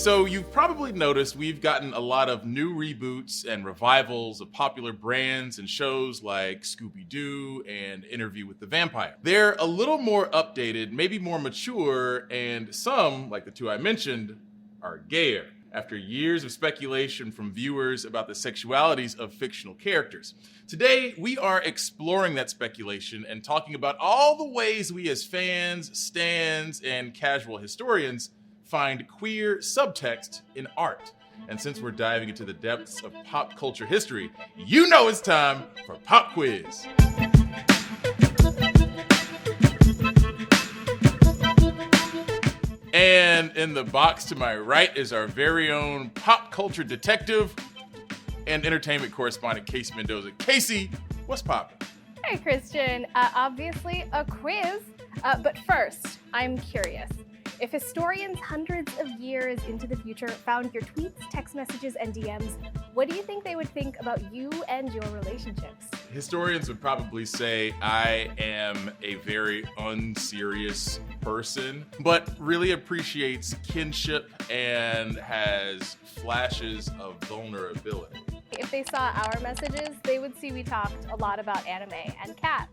So you've probably noticed we've gotten a lot of new reboots and revivals of popular brands and shows like Scooby-Doo and Interview with the Vampire. They're a little more updated, maybe more mature, and some, like the two I mentioned, are gayer, after years of speculation from viewers about the sexualities of fictional characters. Today, we are exploring that speculation and talking about all the ways we as fans, stans, and casual historians find queer subtext in art. And since we're diving into the depths of pop culture history, you know it's time for Pop Quiz. And in the box to my right is our very own pop culture detective and entertainment correspondent, Casey Mendoza. Casey, what's poppin'? Hi, Christian. Obviously a quiz, but first, I'm curious. If historians hundreds of years into the future found your tweets, text messages, and DMs, what do you think they would think about you and your relationships? Historians would probably say I am a very unserious person, but really appreciates kinship and has flashes of vulnerability. If they saw our messages, they would see we talked a lot about anime and cats.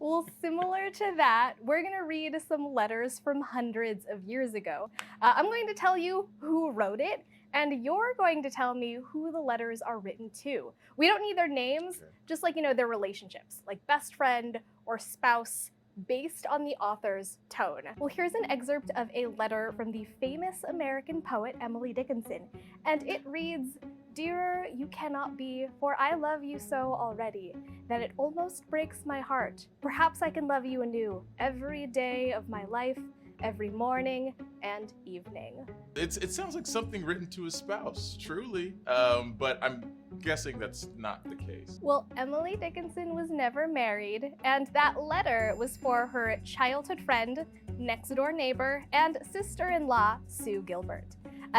Well, similar to that, we're going to read some letters from hundreds of years ago. I'm going to tell you who wrote it, and you're going to tell me who the letters are written to. We don't need their names, just like, their relationships, like best friend or spouse, based on the author's tone. Well, here's an excerpt of a letter from the famous American poet Emily Dickinson, and it reads, "Dearer you cannot be, for I love you so already, that it almost breaks my heart. Perhaps I can love you anew every day of my life, every morning and evening." It sounds like something written to a spouse, truly, but I'm guessing that's not the case. Well, Emily Dickinson was never married, and that letter was for her childhood friend, next-door neighbor, and sister-in-law, Sue Gilbert.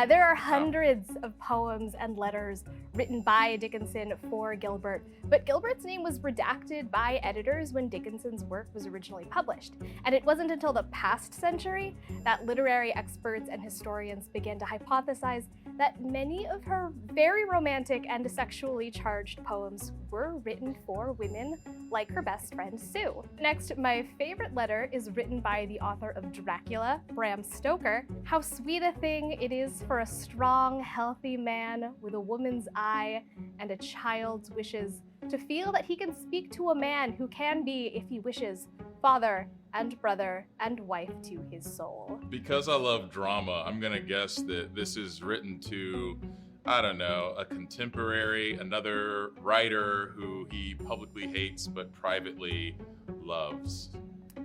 There are hundreds of poems and letters written by Dickinson for Gilbert, but Gilbert's name was redacted by editors when Dickinson's work was originally published. And it wasn't until the past century that literary experts and historians began to hypothesize that many of her very romantic and sexually charged poems were written for women like her best friend Sue. Next, my favorite letter is written by the author of Dracula, Bram Stoker. How sweet a thing it is for a strong, healthy man with a woman's eye and a child's wishes to feel that he can speak to a man who can be, if he wishes, father and brother and wife to his soul. Because I love drama, I'm gonna guess that this is written to, I don't know, a contemporary, another writer who he publicly hates but privately loves.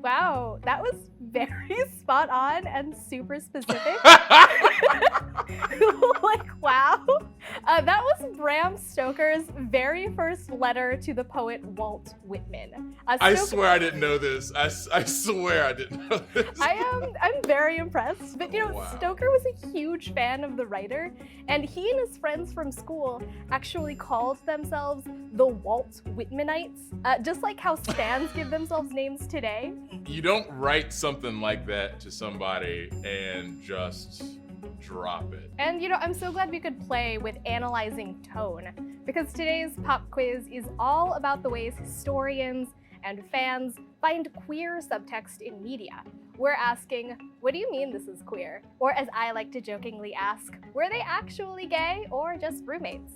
Wow, that was very spot on and super specific. Like, wow. That was Bram Stoker's very first letter to the poet Walt Whitman. I swear I didn't know this. I swear I didn't know this. I'm very impressed. But Wow. Stoker was a huge fan of the writer, and he and his friends from school actually called themselves the Walt Whitmanites, just like how stans give themselves names today. You don't write something like that to somebody and just drop it. And I'm so glad we could play with analyzing tone, because today's pop quiz is all about the ways historians and fans find queer subtext in media. We're asking, what do you mean this is queer? Or as I like to jokingly ask, were they actually gay or just roommates?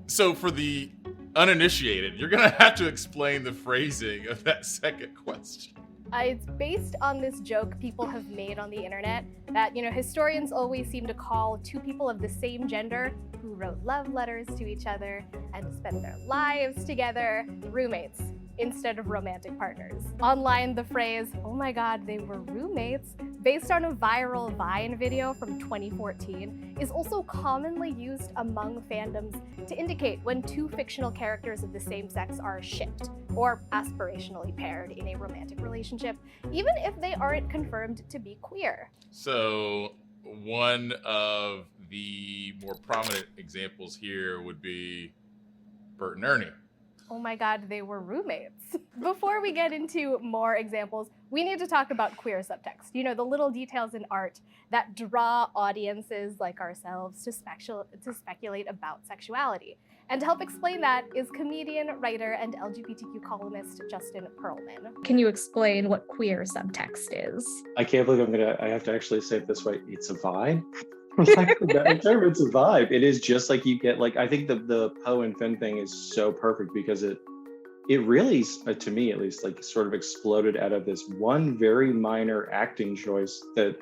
So for the uninitiated, you're gonna have to explain the phrasing of that second question. It's based on this joke people have made on the internet that, historians always seem to call two people of the same gender who wrote love letters to each other and spent their lives together roommates instead of romantic partners. Online, the phrase, "oh my god, they were roommates," based on a viral Vine video from 2014, is also commonly used among fandoms to indicate when two fictional characters of the same sex are shipped or aspirationally paired in a romantic relationship, even if they aren't confirmed to be queer. So one of the more prominent examples here would be Bert and Ernie. Oh my god, they were roommates. Before we get into more examples, we need to talk about queer subtext. You know, the little details in art that draw audiences like ourselves to speculate about sexuality. And to help explain that is comedian, writer, and LGBTQ columnist Justin Perlman. Can you explain what queer subtext is? I can't believe I have to actually say it this way. It's a vibe. Like that term, it's a vibe. It is just like you get, like, I think the Poe and Finn thing is so perfect because it really, to me at least, like sort of exploded out of this one very minor acting choice that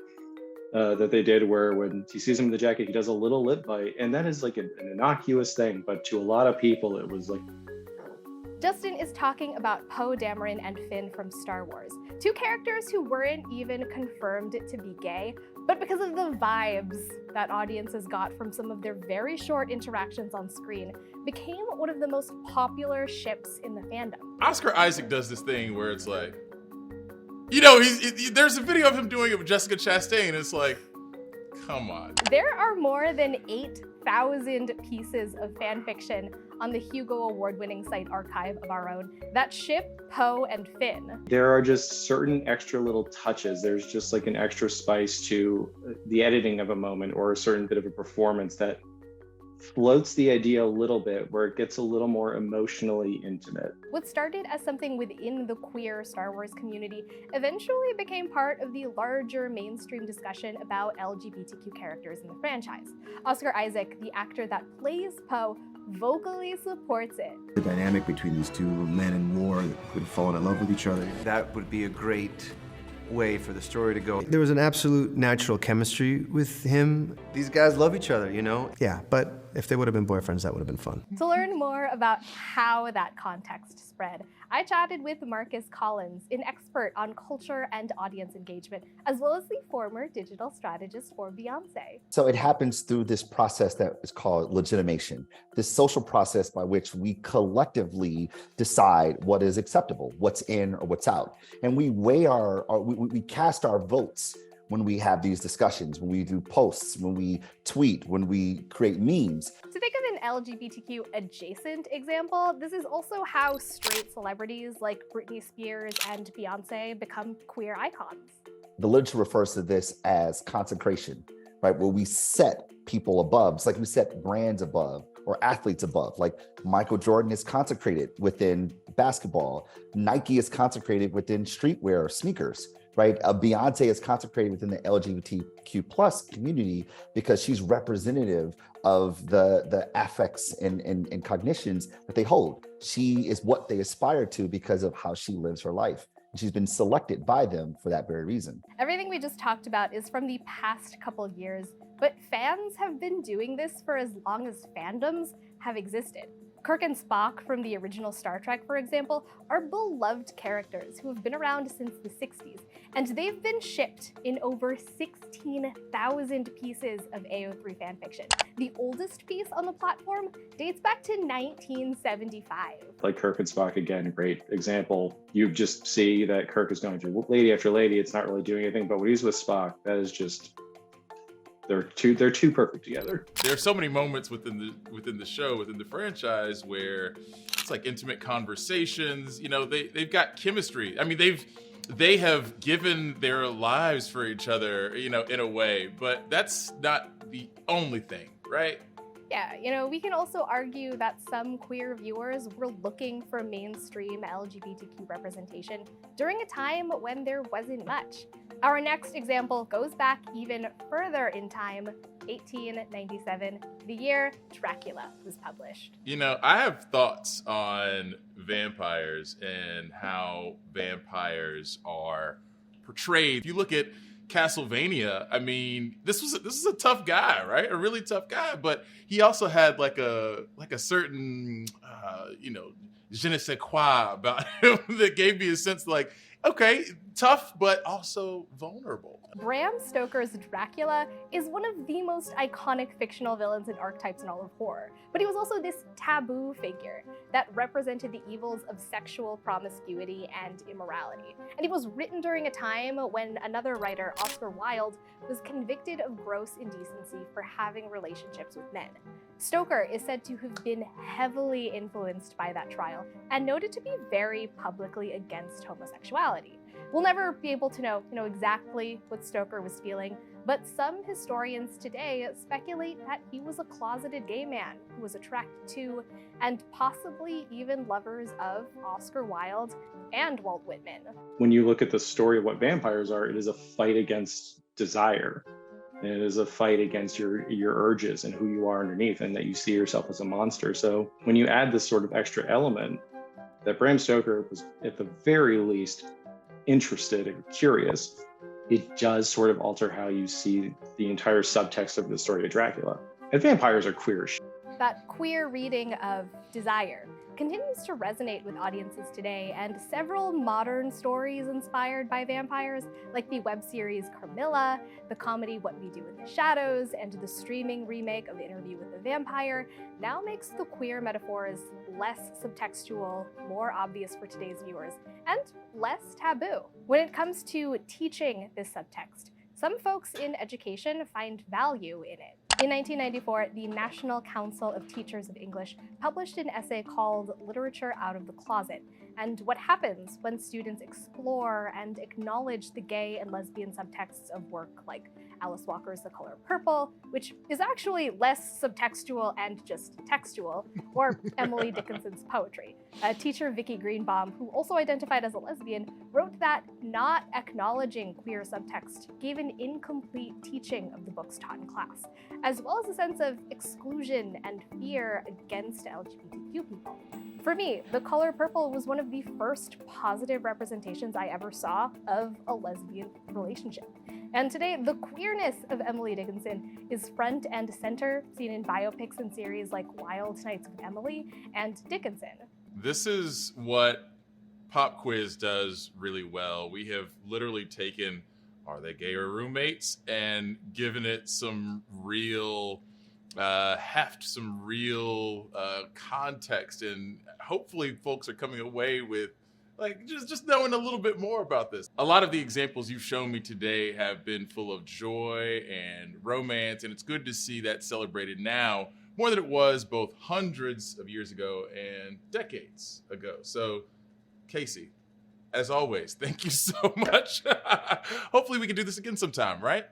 they did, where when he sees him in the jacket, he does a little lip bite, and that is like an innocuous thing, but to a lot of people, it was like. Justin is talking about Poe Dameron and Finn from Star Wars, two characters who weren't even confirmed to be gay, but because of the vibes that audiences got from some of their very short interactions on screen, became one of the most popular ships in the fandom. Oscar Isaac does this thing where it's like, you know, there's a video of him doing it with Jessica Chastain, and it's like, come on. There are more than 8,000 pieces of fan fiction on the Hugo Award-winning site Archive of Our Own that ship Poe and Finn. There are just certain extra little touches. There's just like an extra spice to the editing of a moment or a certain bit of a performance that floats the idea a little bit, where it gets a little more emotionally intimate. What started as something within the queer Star Wars community eventually became part of the larger mainstream discussion about LGBTQ characters in the franchise. Oscar Isaac, the actor that plays Poe, vocally supports it. The dynamic between these two men in war that would have fallen in love with each other. That would be a great way for the story to go. There was an absolute natural chemistry with him. These guys love each other, you know? Yeah, but if they would have been boyfriends, that would have been fun. To learn more about how that context spread, I chatted with Marcus Collins, an expert on culture and audience engagement, as well as the former digital strategist for Beyonce. So it happens through this process that is called legitimation, this social process by which we collectively decide what is acceptable, what's in or what's out. And we weigh we cast our votes when we have these discussions, when we do posts, when we tweet, when we create memes. To think of an LGBTQ adjacent example, this is also how straight celebrities like Britney Spears and Beyonce become queer icons. The literature refers to this as consecration, right? Where we set people above. It's like we set brands above or athletes above. Like Michael Jordan is consecrated within basketball. Nike is consecrated within streetwear or sneakers. Right? Beyonce is consecrated within the LGBTQ plus community because she's representative of the affects and cognitions that they hold. She is what they aspire to because of how she lives her life. And she's been selected by them for that very reason. Everything we just talked about is from the past couple of years, but fans have been doing this for as long as fandoms have existed. Kirk and Spock from the original Star Trek, for example, are beloved characters who have been around since the 60s, and they've been shipped in over 16,000 pieces of AO3 fanfiction. The oldest piece on the platform dates back to 1975. Like Kirk and Spock, again, a great example. You just see that Kirk is going through lady after lady. It's not really doing anything, but when he's with Spock, that is just... They're too perfect together. There are so many moments within the show, within the franchise, where it's like intimate conversations. You know, they've got chemistry. I mean, they have given their lives for each other, you know, in a way, but that's not the only thing, right? Yeah, you know, we can also argue that some queer viewers were looking for mainstream LGBTQ representation during a time when there wasn't much. Our next example goes back even further in time, 1897, the year Dracula was published. You know, I have thoughts on vampires and how vampires are portrayed. If you look at Castlevania, I mean, this is a tough guy, right? A really tough guy, but he also had like a certain, you know, je ne sais quoi about him that gave me a sense like, Okay, tough, but also vulnerable. Bram Stoker's Dracula is one of the most iconic fictional villains and archetypes in all of horror, but he was also this taboo figure that represented the evils of sexual promiscuity and immorality. And he was written during a time when another writer, Oscar Wilde, was convicted of gross indecency for having relationships with men. Stoker is said to have been heavily influenced by that trial and noted to be very publicly against homosexuality. We'll never be able to know exactly what Stoker was feeling, but some historians today speculate that he was a closeted gay man who was attracted to and possibly even lovers of Oscar Wilde and Walt Whitman. When you look at the story of what vampires are, it is a fight against desire. And it is a fight against your urges and who you are underneath, and that you see yourself as a monster. So when you add this sort of extra element, that Bram Stoker was at the very least interested and curious, it does sort of alter how you see the entire subtext of the story of Dracula. And vampires are queer as shit. That queer reading of desire continues to resonate with audiences today, and several modern stories inspired by vampires, like the web series Carmilla, the comedy What We Do in the Shadows, and the streaming remake of Interview with the Vampire, now makes the queer metaphors less subtextual, more obvious for today's viewers, and less taboo. When it comes to teaching this subtext, some folks in education find value in it. In 1994, the National Council of Teachers of English published an essay called Literature Out of the Closet, and what happens when students explore and acknowledge the gay and lesbian subtexts of work like Alice Walker's The Color Purple, which is actually less subtextual and just textual, or Emily Dickinson's poetry. Teacher Vicky Greenbaum, who also identified as a lesbian, wrote that not acknowledging queer subtext gave an incomplete teaching of the books taught in class, as well as a sense of exclusion and fear against LGBTQ people. For me, The Color Purple was one of the first positive representations I ever saw of a lesbian relationship. And today, the queerness of Emily Dickinson is front and center, seen in biopics and series like Wild Nights with Emily and Dickinson. This is what Pop Quiz does really well. We have literally taken Are They Gay or Roommates and given it some real heft, some real context, and hopefully folks are coming away with just knowing a little bit more about this. A lot of the examples you've shown me today have been full of joy and romance, and it's good to see that celebrated now more than it was both hundreds of years ago and decades ago. So, Casey, as always, thank you so much. Hopefully we can do this again sometime, right?